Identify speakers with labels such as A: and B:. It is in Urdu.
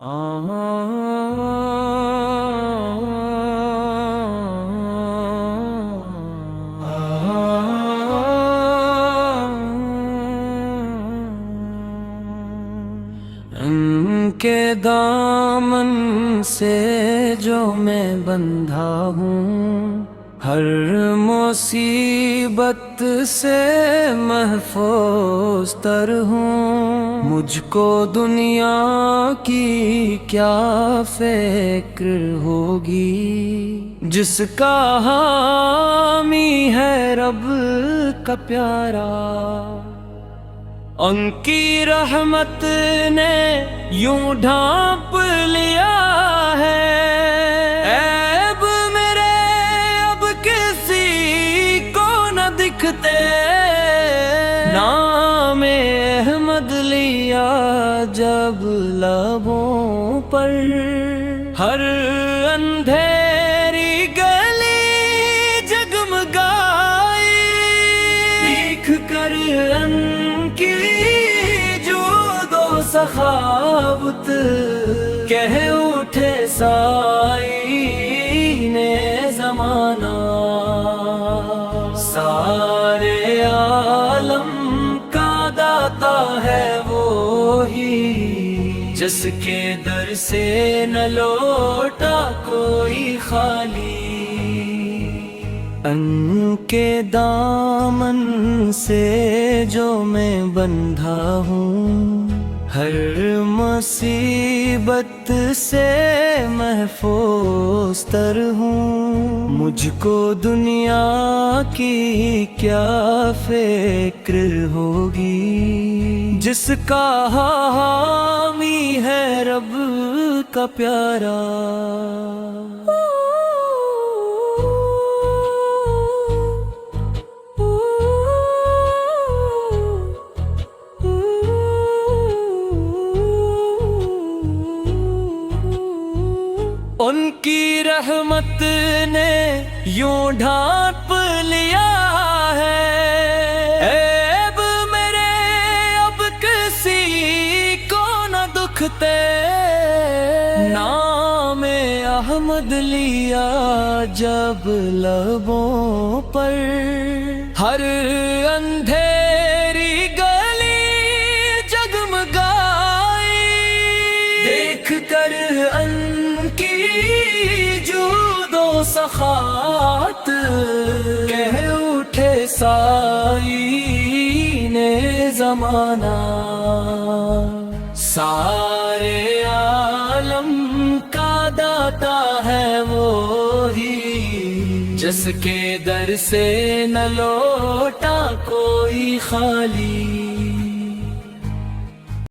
A: ان کے دامن سے جو میں بندھا ہوں، ہر مصیبت سے محفوظ تر ہوں۔ مجھ کو دنیا کی کیا فکر ہوگی، جس کا حامی ہے رب کا پیارا۔ ان کی رحمت نے یوں ڈھانپ لیا ہے، عیب میرے اب کسی کو نہ دکھتے۔ نام احمد لیا جب لبوں پر، ہر اندھیری گلی جگمگائی، دیکھ کر ان کی جود و سخاوت، کہہ اٹھے سائین زمانہ۔ سارے عالم کا داتا ہے وہی، جس کے در سے نہ لوٹا کوئی خالی۔ ان کے دامن سے جو میں بندھا ہوں، ہر مصیبت سے محفوظ تر ہوں۔ مجھ کو دنیا کی کیا فکر ہوگی، جس کا حامی ہے رب کا پیارا۔ ان کی رحمت نے یوں ڈھانپ لیا ہے، عیب میرے اب کسی کو نہ دکھتے۔ نام احمد لیا جب لبوں پر، ہر اندھیری گلی جگمگائی، دیکھ کر ان کی جود و سخاوت، کہہ اٹھے سائین زمانہ۔ سارے عالم کا داتا ہے وہی، جس کے در سے نہ لوٹا کوئی خالی۔